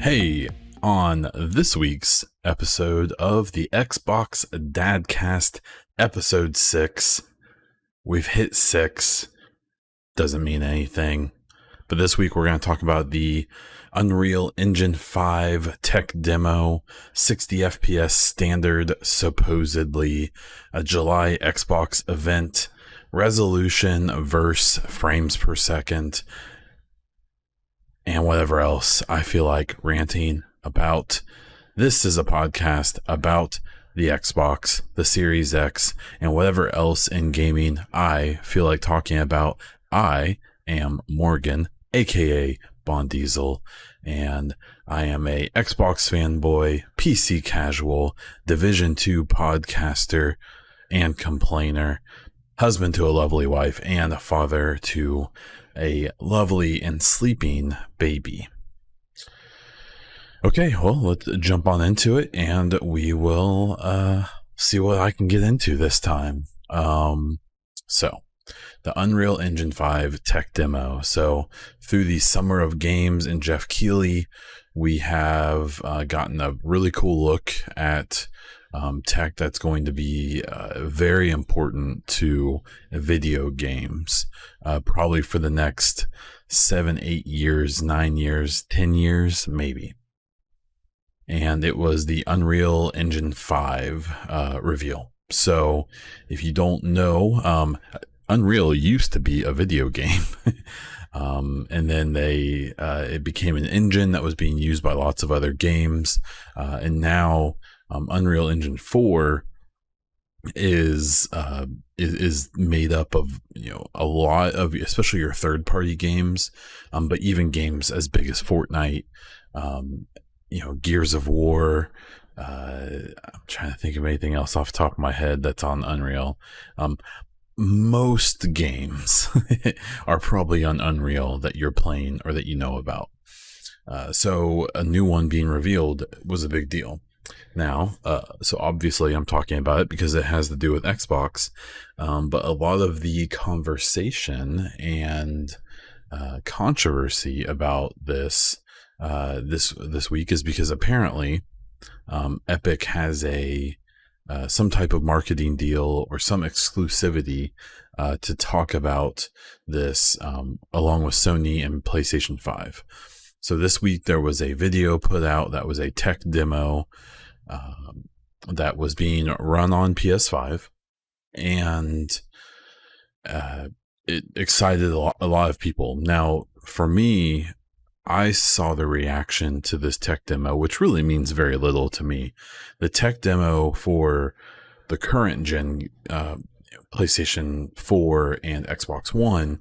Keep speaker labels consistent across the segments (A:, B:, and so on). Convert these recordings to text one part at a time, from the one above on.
A: Hey, on this week's episode of the Xbox Dadcast, episode 6, we've hit 6, doesn't mean anything, but this week we're going to talk about the Unreal Engine 5 tech demo, 60 FPS standard, supposedly, a July Xbox event, resolution versus frames per second, and whatever else I feel like ranting about. This is a podcast about the Xbox, the Series X, and whatever else in gaming I feel like talking about. I am Morgan, aka Bond Diesel, and I am a Xbox fanboy, PC casual, Division 2 podcaster and complainer, husband to a lovely wife, and a father to a lovely and sleeping baby. Okay, well, let's jump on into it, and we will see what I can get into this time. So, the Unreal Engine 5 tech demo. So, through the Summer of Games and Jeff Keighley, we have gotten a really cool look at tech that's going to be very important to video games, probably for the next 7, 8 years, 9 years, 10 years, maybe. And it was the Unreal Engine 5 reveal. So if you don't know, Unreal used to be a video game. And then it became an engine that was being used by lots of other games. And now Unreal Engine 4 is made up of, a lot of, especially your third-party games, but even games as big as Fortnite, Gears of War. I'm trying to think of anything else off the top of my head that's on Unreal. Most games are probably on Unreal that you're playing or that you know about. So a new one being revealed was a big deal. Now, so obviously I'm talking about it because it has to do with Xbox, but a lot of the conversation and controversy about this week is because apparently Epic has some type of marketing deal or some exclusivity to talk about this along with Sony and PlayStation 5. So this week there was a video put out that was a tech demo that was being run on PS5, and it excited a lot of people. Now, for me, I saw the reaction to this tech demo, which really means very little to me. The tech demo for the current gen PlayStation 4 and Xbox One,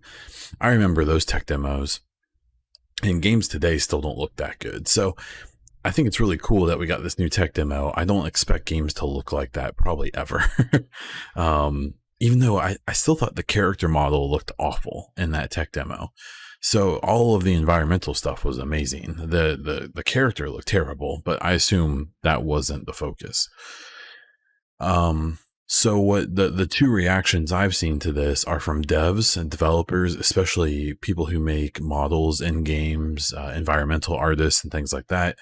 A: I remember those tech demos, and games today still don't look that good. So I think it's really cool that we got this new tech demo. I don't expect games to look like that probably ever. Even though I still thought the character model looked awful in that tech demo. So all of the environmental stuff was amazing. The character looked terrible, but I assume that wasn't the focus. So what the two reactions I've seen to this are from devs and developers, especially people who make models in games, environmental artists and things like that.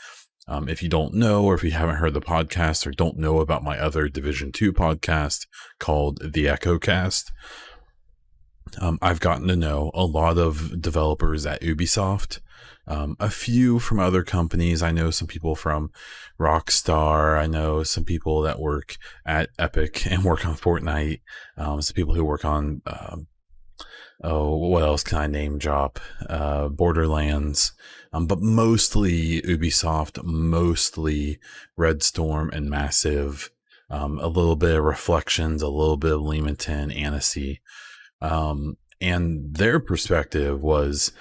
A: If you don't know, or if you haven't heard the podcast or don't know about my other Division 2 podcast called The Echo Cast, I've gotten to know a lot of developers at Ubisoft, a few from other companies. I know some people from Rockstar. I know some people that work at Epic and work on Fortnite. Some people who work on, what else can I name drop? Borderlands. But mostly Ubisoft, mostly Red Storm and Massive, a little bit of Reflections, a little bit of Leamington, Annecy. And their perspective was,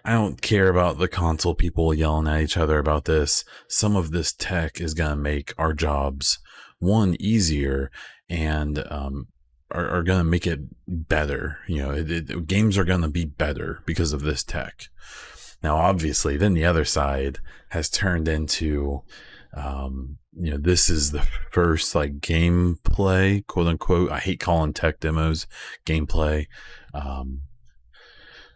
A: I don't care about the console people yelling at each other about this. Some of this tech is going to make our jobs, one, easier, and are going to make it better. Games are going to be better because of this tech. Now, obviously, then the other side has turned into, this is the first gameplay, quote unquote. I hate calling tech demos gameplay.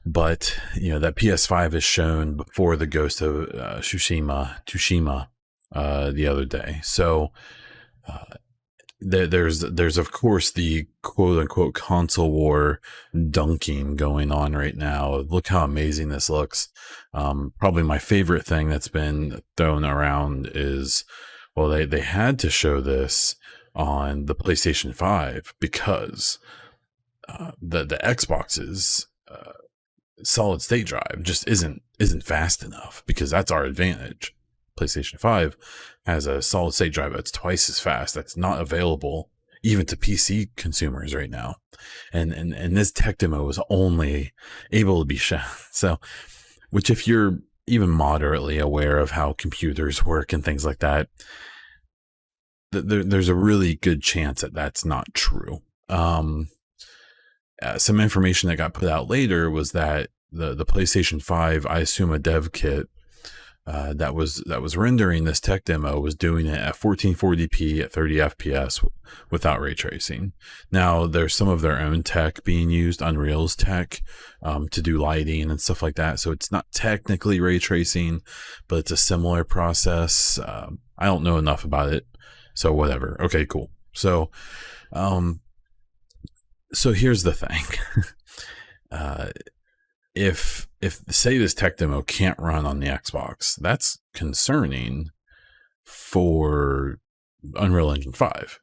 A: But that PS5 is shown before the Ghost of Tsushima the other day. So there's of course the quote unquote console war dunking going on right now. Look how amazing this looks. Probably my favorite thing that's been thrown around is, well, they had to show this on the PlayStation 5 because the Xbox's solid state drive just isn't fast enough, because that's our advantage. PlayStation 5 has a solid state drive that's twice as fast. That's not available even to PC consumers right now. And this tech demo was only able to be shown. So, which, if you're even moderately aware of how computers work and things like that, there's a really good chance that that's not true. Some information that got put out later was that the PlayStation 5, I assume a dev kit that was rendering this tech demo, was doing it at 1440p at 30 FPS without ray tracing. Now, there's some of their own tech being used, Unreal's tech, to do lighting and stuff like that. So it's not technically ray tracing, but it's a similar process. I don't know enough about it, so whatever. Okay, cool. So here's the thing. If say this tech demo can't run on the Xbox, that's concerning for Unreal Engine 5,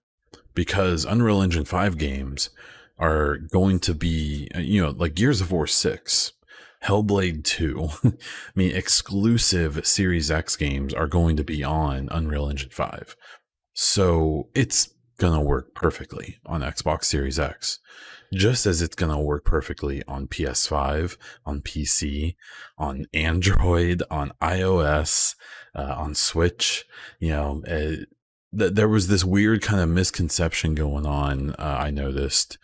A: because Unreal Engine 5 games are going to be, like Gears of War 6, Hellblade 2, I mean, exclusive Series X games are going to be on Unreal Engine 5. So it's going to work perfectly on Xbox Series X, just as it's going to work perfectly on PS5, on PC, on Android, on iOS, on Switch. There was this weird kind of misconception going on. I noticed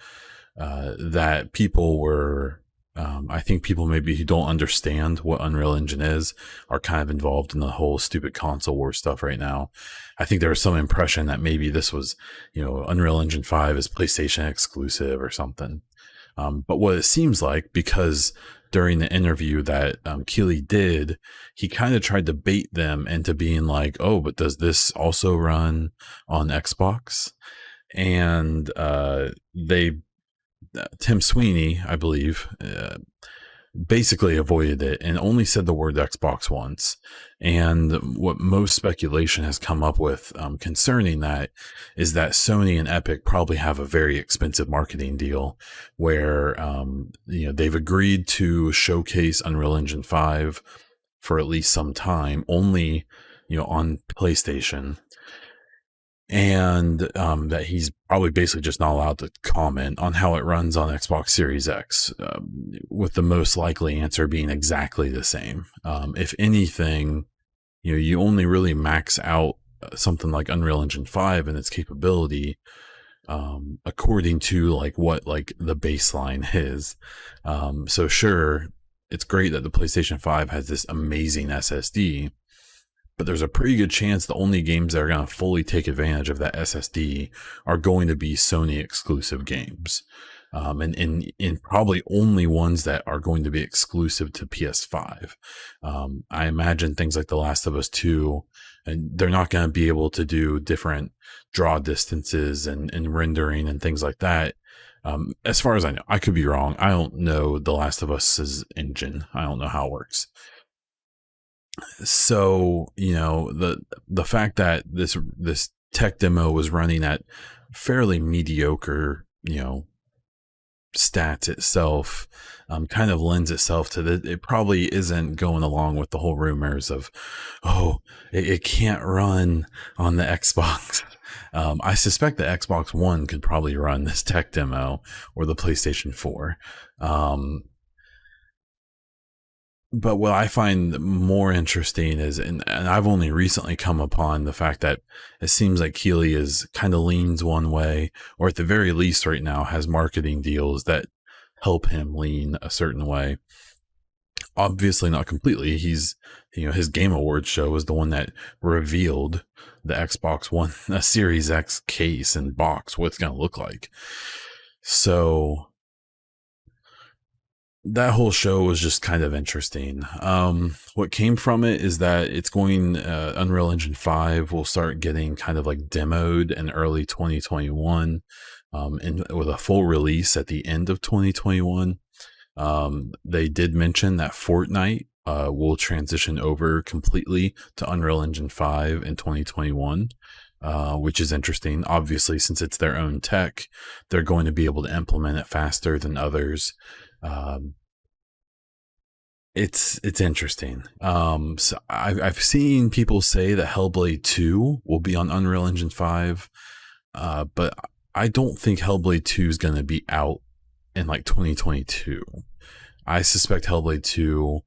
A: that people were, I think people maybe who don't understand what Unreal Engine is are kind of involved in the whole stupid console war stuff right now. I think there was some impression that maybe this was, Unreal Engine 5 is PlayStation exclusive or something. But what it seems like, because during the interview that Keighley did, he kind of tried to bait them into being like, oh, but does this also run on Xbox? And Tim Sweeney, I believe, basically avoided it and only said the word Xbox once. And what most speculation has come up with concerning that is that Sony and Epic probably have a very expensive marketing deal where they've agreed to showcase Unreal Engine 5 for at least some time, only on PlayStation. And that he's probably basically just not allowed to comment on how it runs on Xbox Series X, with the most likely answer being exactly the same. If anything, you only really max out something like Unreal Engine 5 and its capability according to what the baseline is. So sure, it's great that the PlayStation 5 has this amazing SSD, but there's a pretty good chance the only games that are going to fully take advantage of that SSD are going to be Sony exclusive games. And probably only ones that are going to be exclusive to PS5. I imagine things like The Last of Us 2, and they're not going to be able to do different draw distances and rendering and things like that. As far as I know, I could be wrong. I don't know The Last of Us's engine. I don't know how it works. So, the fact that this tech demo was running at fairly mediocre, stats itself, kind of lends itself to that. It probably isn't going along with the whole rumors of, it can't run on the Xbox. I suspect the Xbox One could probably run this tech demo, or the PlayStation 4. But what I find more interesting is, and I've only recently come upon the fact that it seems like Keighley is kind of leans one way, or at the very least right now has marketing deals that help him lean a certain way. Obviously not completely. He's, his Game Awards show was the one that revealed the Xbox One, a Series X case and box, what it's going to look like. So that whole show was just kind of interesting. What came from it is that it's going, Unreal Engine 5 will start getting kind of like demoed in early 2021, and with a full release at the end of 2021. They did mention that Fortnite will transition over completely to Unreal Engine 5 in 2021, which is interesting. Obviously, since it's their own tech, they're going to be able to implement it faster than others. Um, it's interesting. So I've seen people say that Hellblade 2 will be on Unreal Engine 5, but I don't think Hellblade 2 is going to be out in like 2022. I suspect Hellblade 2,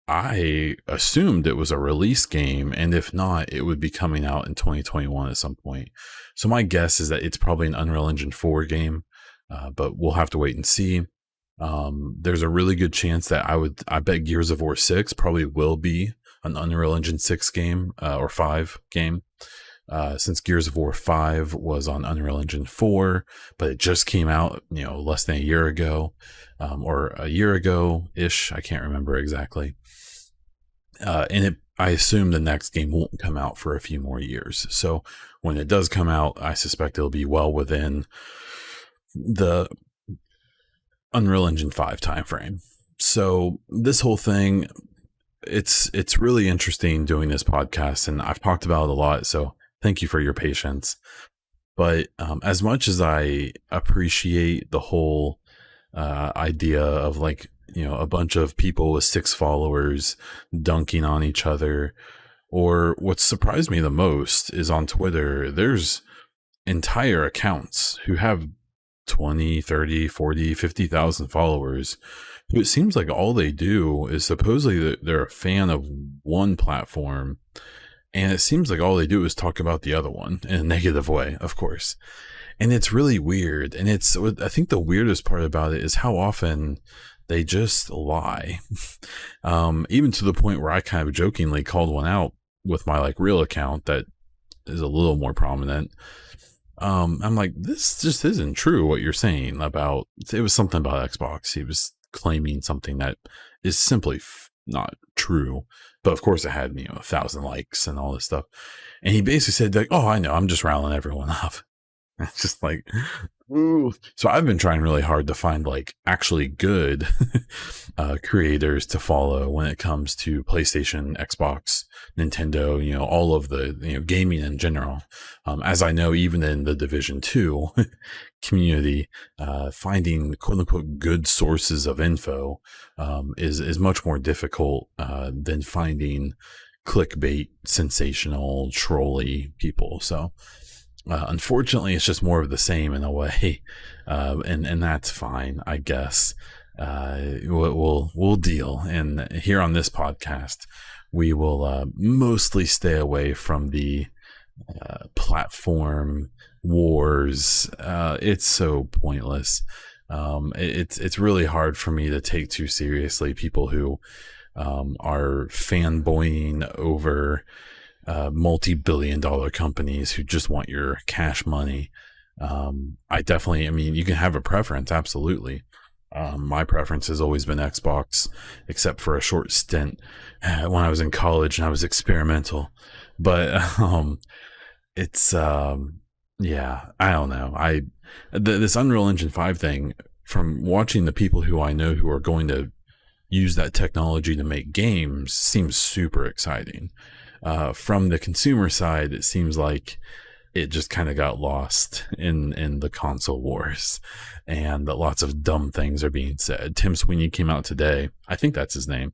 A: I assumed it was a release game, and if not, it would be coming out in 2021 at some point. So my guess is that it's probably an Unreal Engine 4 game, but we'll have to wait and see. There's a really good chance that I bet Gears of War 6 probably will be an Unreal Engine 6 game, or 5 game. Since Gears of War 5 was on Unreal Engine 4, but it just came out, less than a year ago, or a year ago-ish. I can't remember exactly. And I assume the next game won't come out for a few more years. So when it does come out, I suspect it'll be well within the Unreal Engine 5 timeframe. So this whole thing, it's really interesting doing this podcast, and I've talked about it a lot. So thank you for your patience. But as much as I appreciate the whole idea of like, a bunch of people with 6 followers dunking on each other, or what surprised me the most is on Twitter, there's entire accounts who have 20, 30, 40, 50,000 followers, who it seems like all they do is supposedly that they're a fan of one platform, and it seems like all they do is talk about the other one in a negative way, of course. And it's really weird. And I think the weirdest part about it is how often they just lie. Even to the point where I kind of jokingly called one out with my like real account that is a little more prominent. I'm like, this just isn't true what you're saying about, it was something about Xbox. He was claiming something that is simply not true. But of course it had, 1,000 likes and all this stuff. And he basically said like, oh, I know, I'm just riling everyone up. It's just like, ooh. So I've been trying really hard to find like actually good creators to follow when it comes to PlayStation, Xbox, Nintendo, all of the, gaming in general. As I know, even in the Division 2 community, finding quote unquote good sources of info is much more difficult than finding clickbait, sensational, trolly people. So unfortunately, it's just more of the same in a way, and that's fine, I guess. We'll deal. And here on this podcast, we will mostly stay away from the platform wars. It's so pointless. It's really hard for me to take too seriously people who are fanboying over multi-billion-dollar companies who just want your cash money. You can have a preference, absolutely. My preference has always been Xbox, except for a short stint when I was in college and I was experimental. But it's yeah, I don't know. This Unreal Engine 5 thing, from watching the people who I know who are going to use that technology to make games, seems super exciting. From the consumer side, it seems like it just kind of got lost in the console wars, and that lots of dumb things are being said. Tim Sweeney came out today, I think that's his name,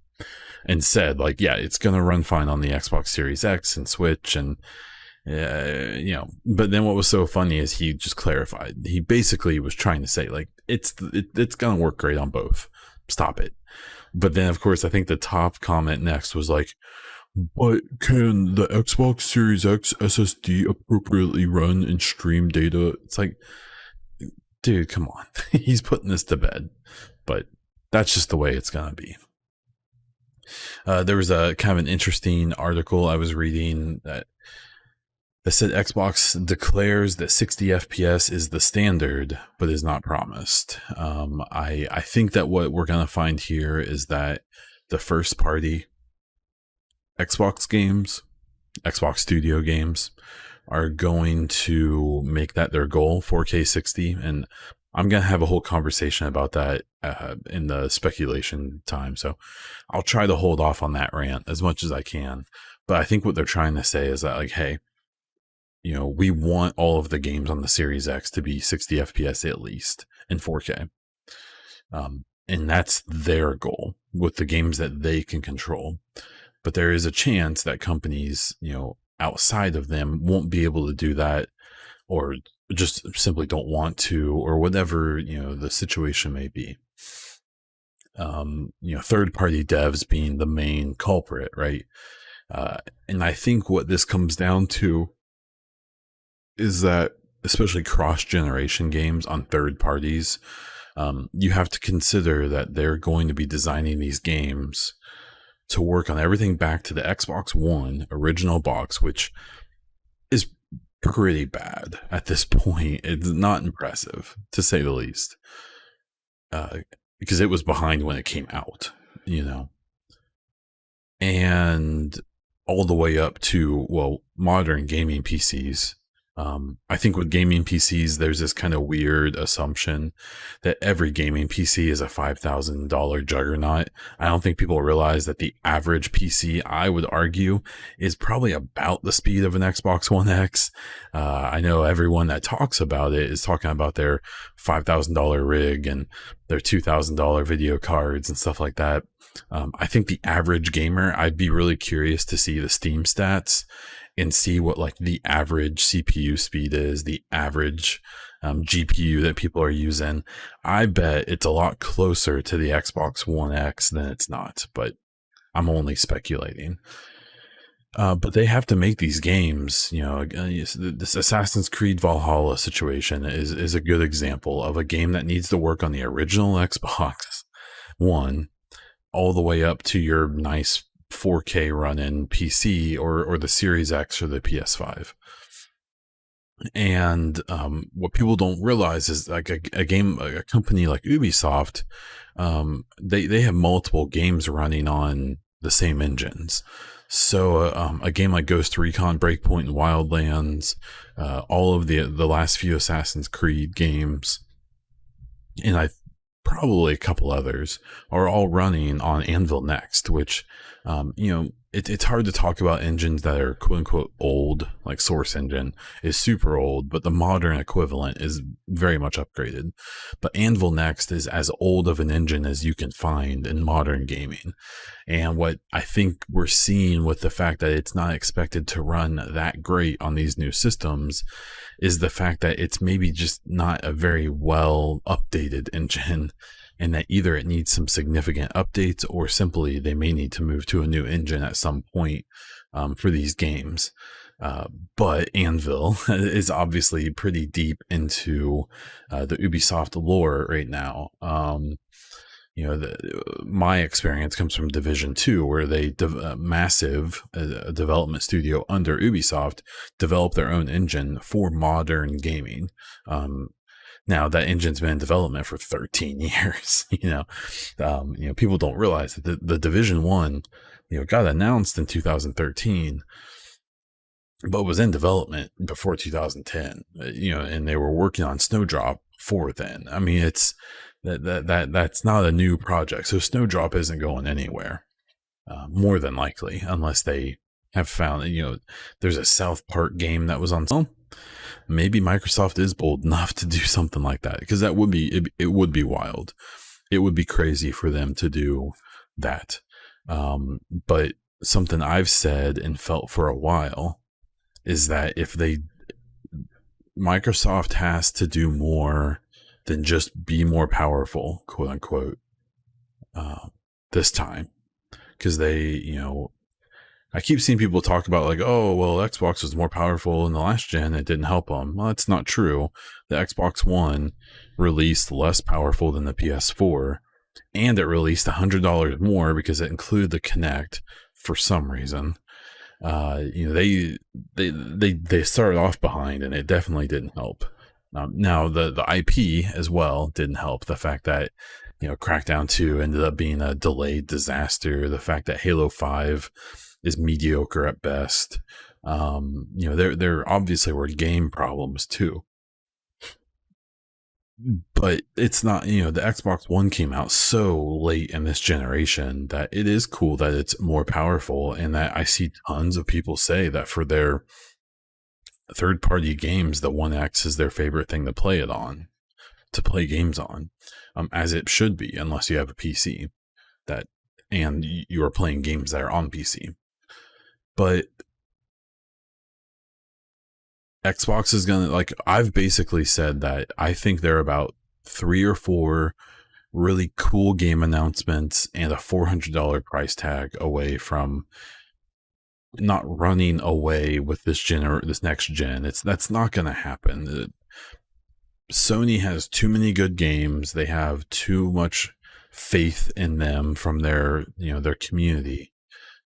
A: and said like, yeah, it's going to run fine on the Xbox Series X and Switch. And, but then what was so funny is he just clarified. He basically was trying to say like, it's going to work great on both. Stop it. But then of course, I think the top comment next was like, but can the Xbox Series X SSD appropriately run and stream data? It's like, dude, come on. He's putting this to bed. But that's just the way it's going to be. There was a kind of an interesting article I was reading that that said Xbox declares that 60 FPS is the standard, but is not promised. I think that what we're going to find here is that the first party Xbox games, Xbox Studio games, are going to make that their goal, 4K 60. And I'm going to have a whole conversation about that in the speculation time. So I'll try to hold off on that rant as much as I can. But I think what they're trying to say is that, like, hey, we want all of the games on the Series X to be 60 FPS at least in 4K. And that's their goal with the games that they can control. But there is a chance that companies, outside of them won't be able to do that, or just simply don't want to, or whatever, the situation may be. Third-party devs being the main culprit, right? And I think what this comes down to is that, especially cross-generation games on third parties, you have to consider that they're going to be designing these games to work on everything back to the Xbox One original box, which is pretty bad at this point. It's not impressive, to say the least, because it was behind when it came out, and all the way up to, modern gaming PCs. I think with gaming PCs, there's this kind of weird assumption that every gaming PC is a $5,000 juggernaut. I don't think people realize that the average PC, I would argue, is probably about the speed of an Xbox One X. I know everyone that talks about it is talking about their $5,000 rig and their $2,000 video cards and stuff like that. I think the average gamer, I'd be really curious to see the Steam stats and see what like the average CPU speed is, the average GPU that people are using. I bet it's a lot closer to the Xbox One X than it's not, but I'm only speculating. But they have to make these games, this Assassin's Creed Valhalla situation is a good example of a game that needs to work on the original Xbox One all the way up to your nice 4K run-in PC or the Series X or the PS5. And what people don't realize is like a company like Ubisoft, they have multiple games running on the same engines. So a game like Ghost Recon Breakpoint and Wildlands, all of the last few Assassin's Creed games, and probably a couple others, are all running on Anvil Next, which, it's hard to talk about engines that are quote unquote old, like Source Engine is super old, but the modern equivalent is very much upgraded. But Anvil Next is as old of an engine as you can find in modern gaming. And what I think we're seeing with the fact that it's not expected to run that great on these new systems is the fact that it's maybe just not a very well updated engine, and that either it needs some significant updates or simply they may need to move to a new engine at some point for these games. But Anvil is obviously pretty deep into the Ubisoft lore right now. My experience comes from Division 2, where they massive development studio under Ubisoft developed their own engine for modern gaming. Now that engine's been in development for 13 years. People don't realize that the Division 1, got announced in 2013, but was in development before 2010. And they were working on Snowdrop before then. I mean, it's that's not a new project. So Snowdrop isn't going anywhere, more than likely, unless they have found, there's a South Park game that was on sale. Maybe Microsoft is bold enough to do something like that, because that would be, it would be wild. It would be crazy for them to do that. But something I've said and felt for a while is that if Microsoft has to do more than just be more powerful, quote unquote, this time, because I keep seeing people talk about like, oh, well, Xbox was more powerful in the last gen. It didn't help them. Well, that's not true. The Xbox One released less powerful than the PS4, and it released $100 more because it included the Kinect for some reason. They started off behind, and it definitely didn't help. Now the IP as well didn't help. The fact that Crackdown 2 ended up being a delayed disaster. The fact that Halo 5 is mediocre at best. There obviously were game problems too. But it's not, the Xbox One came out so late in this generation that it is cool that it's more powerful, and that I see tons of people say that for their third party games, the One X is their favorite thing to play games on, as it should be, unless you have a PC and you are playing games that are on PC. But Xbox is gonna, I've basically said that I think they're about 3 or 4 really cool game announcements and a $400 price tag away from not running away with this next gen. That's not gonna happen. Sony has too many good games. They have too much faith in them from their community,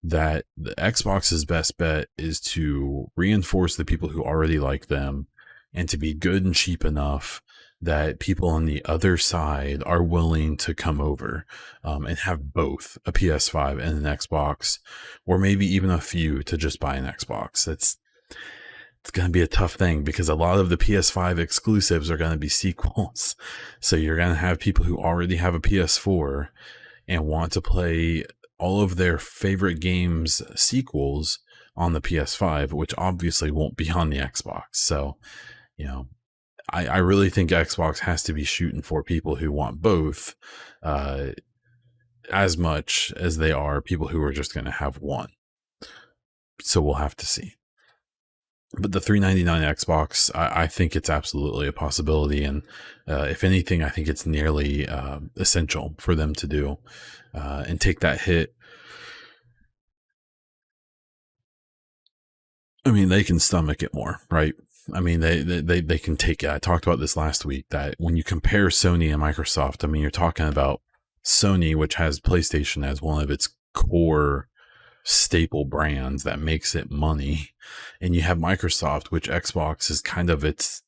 A: that the Xbox's best bet is to reinforce the people who already like them, and to be good and cheap enough that people on the other side are willing to come over and have both a PS5 and an Xbox, or maybe even a few to just buy an Xbox. It's going to be a tough thing, because a lot of the PS5 exclusives are going to be sequels. So you're going to have people who already have a PS4 and want to play all of their favorite games sequels on the PS5, which obviously won't be on the Xbox. So, I really think Xbox has to be shooting for people who want both as much as they are people who are just going to have one. So we'll have to see. But the $399 Xbox, I think it's absolutely a possibility. And if anything, I think it's nearly essential for them to do and take that hit. I mean, they can stomach it more, right? I mean, they can take it. I talked about this last week, that when you compare Sony and Microsoft, I mean, you're talking about Sony, which has PlayStation as one of its core staple brands that makes it money, and you have Microsoft, which Xbox is kind of its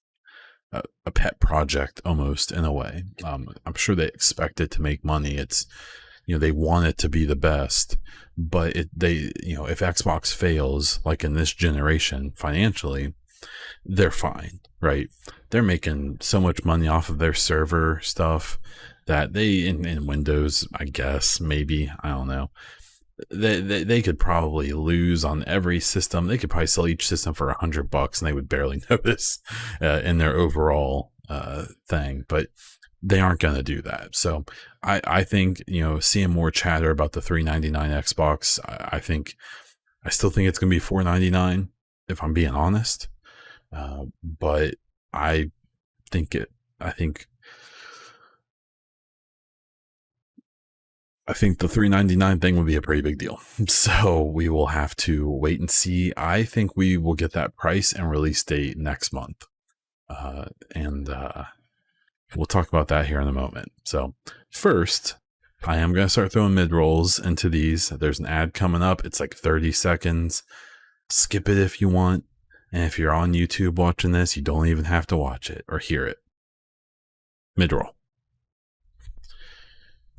A: a pet project almost, in a way. I'm sure they expect it to make money. It's they want it to be the best, but if Xbox fails, like in this generation financially, they're fine, right? They're making so much money off of their server stuff that they in Windows, I guess, maybe, I don't know, they could probably lose on every system. They could probably sell each system for $100 and they would barely notice in their overall thing, but they aren't going to do that. So I think, seeing more chatter about the $399 Xbox, I still think it's going to be $499, if I'm being honest. But I think the $399 thing would be a pretty big deal. So we will have to wait and see. I think we will get that price and release date next month. And we'll talk about that here in a moment. So first, I am going to start throwing mid-rolls into these. There's an ad coming up. It's like 30 seconds. Skip it if you want. And if you're on YouTube watching this, you don't even have to watch it or hear it. Mid-roll.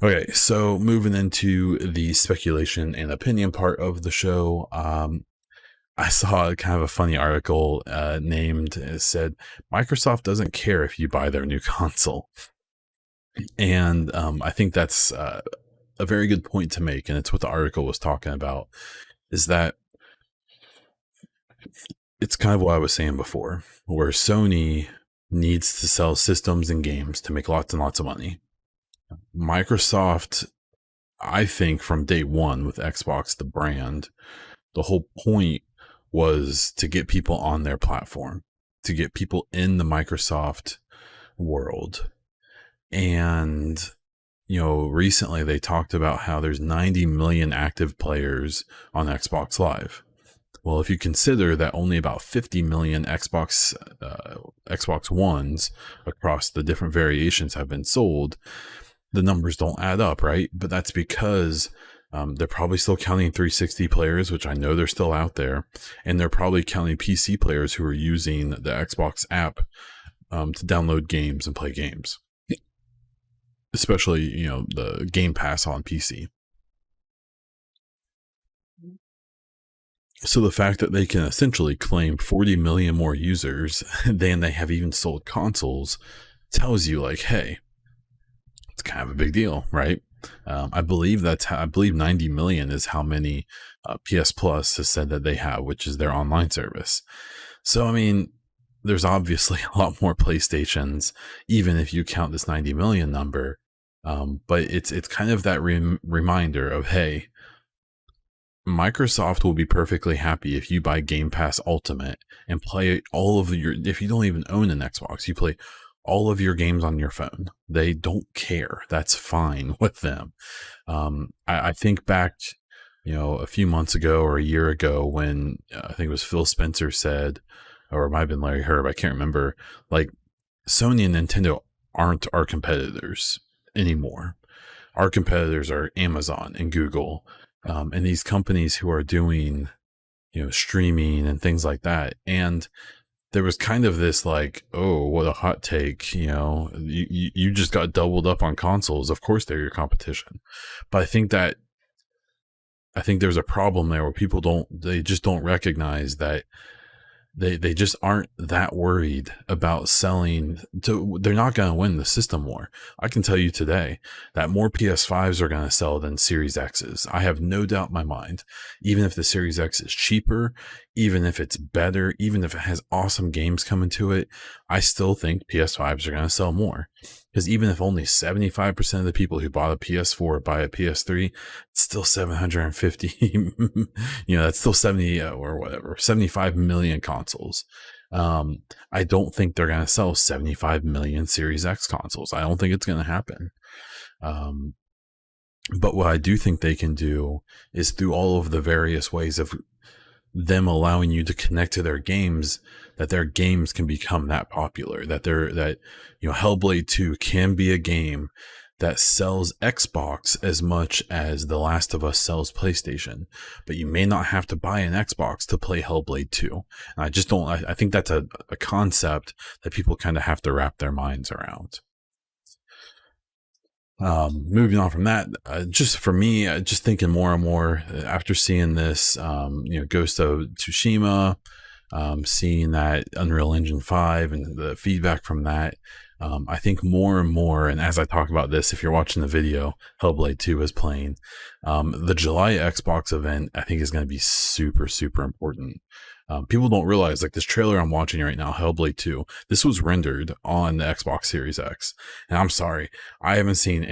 A: Okay, so moving into the speculation and opinion part of the show, I saw kind of a funny article it said, Microsoft doesn't care if you buy their new console. And I think that's a very good point to make, and it's what the article was talking about, is that it's kind of what I was saying before, where Sony needs to sell systems and games to make lots and lots of money. Microsoft, I think from day one with Xbox, the brand, the whole point was to get people on their platform, to get people in the Microsoft world. And, recently they talked about how there's 90 million active players on Xbox Live. Well, if you consider that only about 50 million Xbox Ones across the different variations have been sold, the numbers don't add up, right? But that's because They're probably still counting 360 players, which I know they're still out there, and they're probably counting PC players who are using the Xbox app to download games and play games, especially the Game Pass on PC. So the fact that they can essentially claim 40 million more users than they have even sold consoles tells you, like, hey, it's kind of a big deal, right? I believe 90 million is how many PS Plus has said that they have, which is their online service. So, I mean, there's obviously a lot more PlayStations, even if you count this 90 million number. But it's kind of that reminder of, hey, Microsoft will be perfectly happy if you buy Game Pass Ultimate and play all of if you don't even own an Xbox, you play all of your games on your phone. They don't care. That's fine with them. I think back, a few months ago or a year ago when I think it was Phil Spencer said, or it might have been Larry Herb, I can't remember, like, Sony and Nintendo aren't our competitors anymore. Our competitors are Amazon and Google, and these companies who are doing, streaming and things like that. And there was kind of this like, oh, what a hot take, you just got doubled up on consoles. Of course they're your competition. But I think there's a problem there where they just don't recognize that they just aren't that worried about selling they're not going to win the system war. I can tell you today that more PS5s are going to sell than Series X's. I have no doubt in my mind. Even if the Series X is cheaper, even if it's better, even if it has awesome games coming to it, I still think PS5s are going to sell more. Because even if only 75% of the people who bought a PS4 buy a PS3, it's still 750, that's still 70 or whatever, 75 million consoles. I don't think they're going to sell 75 million Series X consoles. I don't think it's going to happen. But what I do think they can do is through all of the various ways of them allowing you to connect to their games, that their games can become that popular, that Hellblade 2 can be a game that sells Xbox as much as The Last of Us sells PlayStation, but you may not have to buy an Xbox to play Hellblade 2. And I think that's a concept that people kind of have to wrap their minds around. Moving on from that, just for me, just thinking more and more after seeing this, Ghost of Tsushima, seeing that Unreal Engine 5 and the feedback from that, I think more and more, and as I talk about this, if you're watching the video, Hellblade 2 is playing. The July Xbox event, I think, is going to be super, super important. People don't realize, like, this trailer I'm watching right now, Hellblade 2, this was rendered on the Xbox Series X. And I'm sorry, I didn't see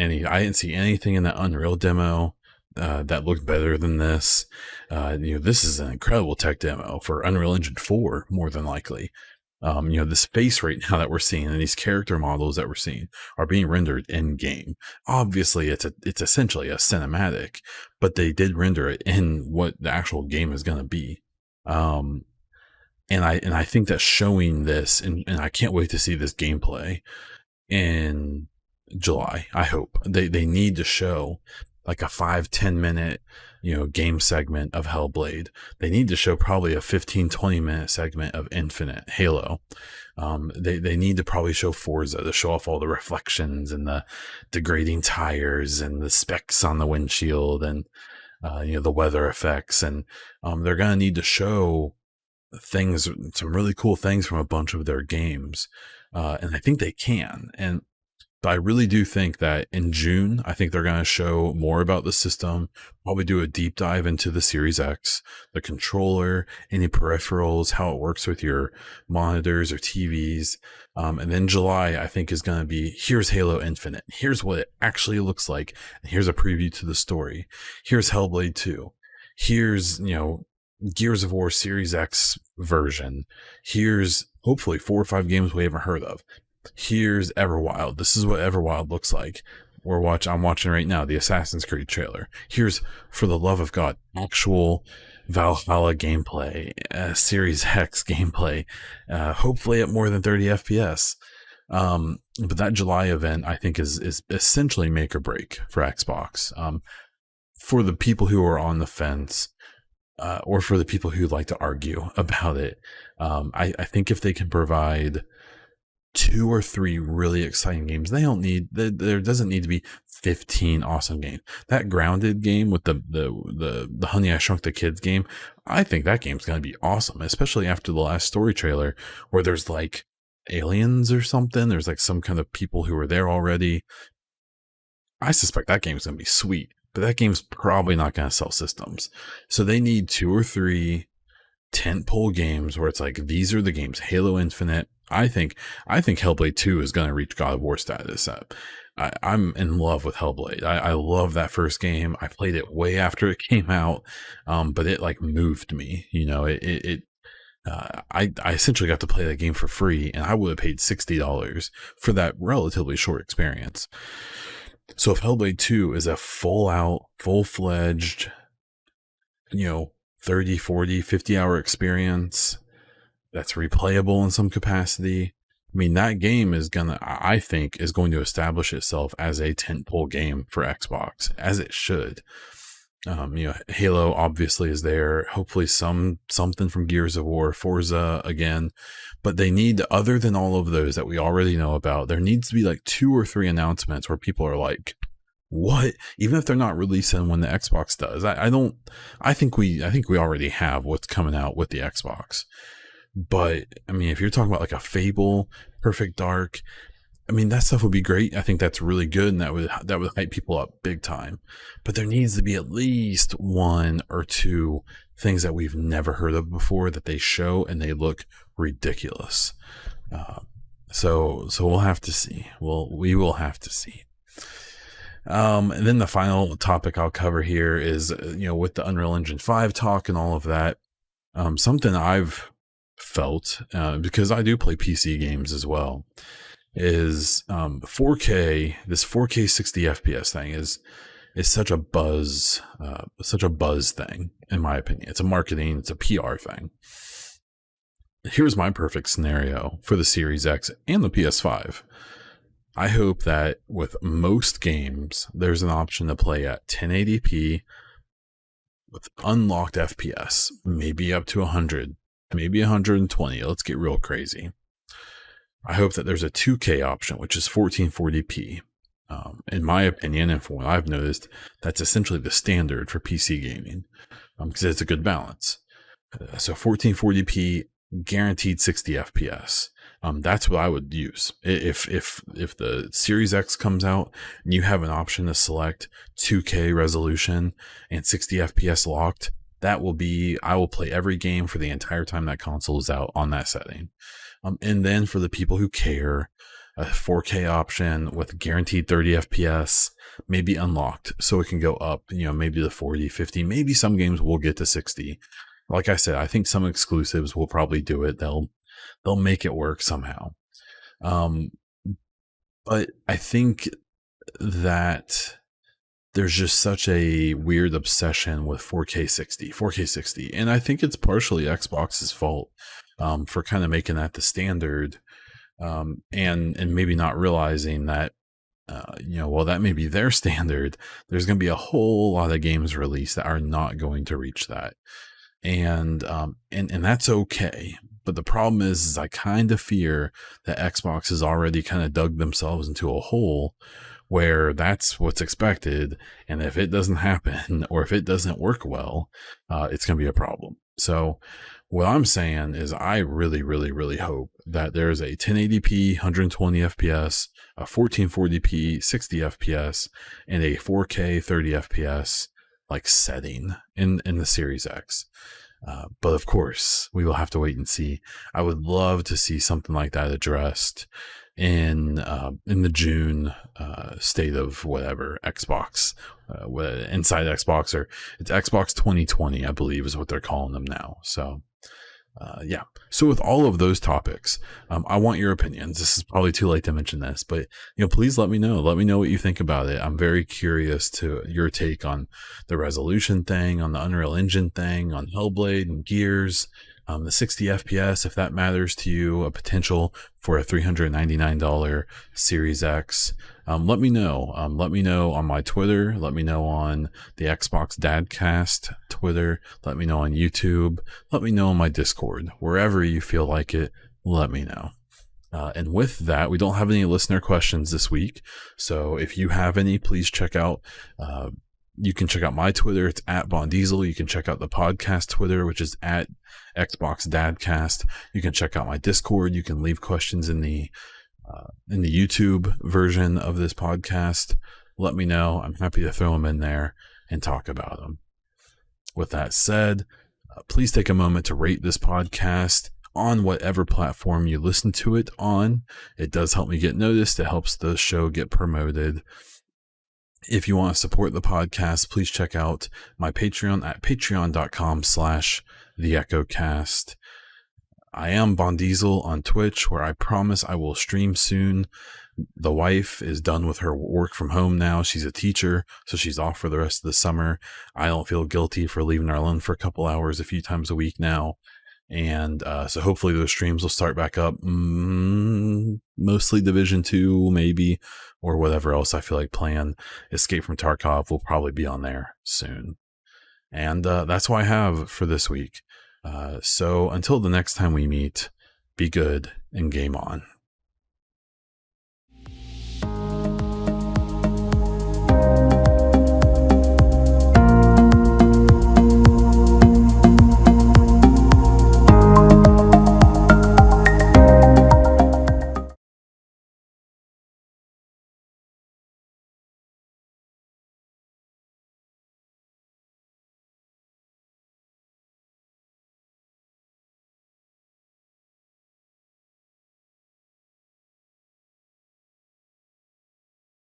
A: anything in that Unreal demo that looked better than this. This is an incredible tech demo for Unreal Engine 4, more than likely. This face right now that we're seeing and these character models that we're seeing are being rendered in game. Obviously, it's essentially a cinematic, but they did render it in what the actual game is going to be. And I think that showing this, and I can't wait to see this gameplay in July. I hope they need to show like a 5-10 minute, game segment of Hellblade. They need to show probably a 15-20 minute segment of Infinite Halo. They need to probably show Forza to show off all the reflections and the degrading tires and the specs on the windshield and the weather effects. And they're going to need to show some really cool things from a bunch of their games. And I think they can. But I really do think that in June, I think they're going to show more about the system, probably do a deep dive into the Series X, the controller, any peripherals, how it works with your monitors or TVs. And then July, I think, is going to be, here's Halo Infinite. Here's what it actually looks like. And here's a preview to the story. Here's Hellblade 2. Here's, Gears of War Series X version. Here's hopefully 4 or 5 games we haven't heard of. Here's Everwild. This is what Everwild looks like. I'm watching right now the Assassin's Creed trailer. Here's, for the love of God, actual Valhalla gameplay, Series X gameplay, hopefully at more than 30 FPS. But that July event, I think, is essentially make or break for Xbox. for the people who are on the fence, or for the people who like to argue about it, I think if they can provide 2 or 3 really exciting games, they don't need, there doesn't need to be 15 awesome games. That Grounded game with the Honey I Shrunk the Kids game, I think that game's going to be awesome, especially after the last story trailer where there's like aliens or something. There's like some kind of people who are there already. I suspect that game's going to be sweet, but that game's probably not going to sell systems. So they need 2 or 3 tentpole games where it's like, these are the games. Halo Infinite. I think Hellblade 2 is going to reach God of War status. I'm in love with Hellblade. I love that first game. I played it way after it came out, but it like moved me. You know, I essentially got to play that game for free, and I would have paid $60 for that relatively short experience. So if Hellblade 2 is a full-fledged, 30, 40, 50-hour experience that's replayable in some capacity, I mean, that game I think is going to establish itself as a tentpole game for Xbox, as it should. Halo obviously is there. Hopefully something from Gears of War, Forza again. But they need, other than all of those that we already know about, there needs to be like 2 or 3 announcements where people are like, what? Even if they're not releasing when the Xbox does. I think we already have what's coming out with the Xbox. But I mean, if you're talking about like a Fable, Perfect Dark, I mean, that stuff would be great. I think that's really good, and that would hype people up big time. But there needs to be at least 1 or 2 things that we've never heard of before that they show and they look ridiculous. So we'll have to see. We will have to see. And then the final topic I'll cover here is, with the Unreal Engine 5 talk and all of that, something I've felt, because I do play PC games as well, is 4K. This 4K 60 FPS thing is such a buzz thing, in my opinion. It's a PR thing. Here's my perfect scenario for the Series X and the PS5. I hope that with most games, there's an option to play at 1080p with unlocked FPS, maybe up to 100, maybe 120. Let's get real crazy. I hope that there's a 2K option, which is 1440p. In my opinion, and from what I've noticed, that's essentially the standard for PC gaming, because it's a good balance. So 1440p, guaranteed 60 FPS. That's what I would use. If the Series X comes out and you have an option to select 2K resolution and 60 FPS locked, I will play every game for the entire time that console is out on that setting. And then for the people who care, a 4K option with guaranteed 30 FPS, maybe unlocked, so it can go up, maybe to 40, 50, maybe some games will get to 60. Like I said, I think some exclusives will probably do it. They'll make it work somehow. But I think that there's just such a weird obsession with 4K 60. And I think it's partially Xbox's fault, for kind of making that the standard, and maybe not realizing that, that may be their standard. There's going to be a whole lot of games released that are not going to reach that. And that's okay. But the problem is I kind of fear that Xbox has already kind of dug themselves into a hole where that's what's expected. And if it doesn't happen, or if it doesn't work well, it's going to be a problem. So what I'm saying is I really, really, really hope that there's a 1080p 120 FPS, a 1440p 60 FPS, and a 4K 30 FPS like setting in the Series X. But of course, we will have to wait and see. I would love to see something like that addressed in the June state of whatever Xbox, inside Xbox, or it's Xbox 2020, I believe is what they're calling them now. So yeah. So with all of those topics, I want your opinions. This is probably too late to mention this, but please let me know. Let me know what you think about it. I'm very curious to your take on the resolution thing, on the Unreal Engine thing, on Hellblade and Gears, the 60 FPS, if that matters to you, a potential for a $399 Series X. let me know. Let me know on my Twitter. Let me know on the Xbox Dadcast Twitter. Let me know on YouTube. Let me know on my Discord. Wherever you feel like it, let me know. And with that, we don't have any listener questions this week. So if you have any, please check out, you can check out my Twitter. It's at Bondiesel. You can check out the podcast Twitter, which is at Xbox Dadcast. You can check out my Discord. You can leave questions in the YouTube version of this podcast. Let me know. I'm happy to throw them in there and talk about them. With that said, please take a moment to rate this podcast on whatever platform you listen to it on. It does help me get noticed. It helps the show get promoted. If you want to support the podcast, please check out my Patreon at patreon.com/theechocast. I am Bondiesel on Twitch, where I promise I will stream soon. The wife is done with her work from home now. She's a teacher, so she's off for the rest of the summer. I don't feel guilty for leaving her alone for a couple hours a few times a week now. And so hopefully those streams will start back up, mostly Division 2 maybe, or whatever else I feel like playing. Escape from Tarkov will probably be on there soon. And that's what I have for this week. So until the next time we meet, be good and game on.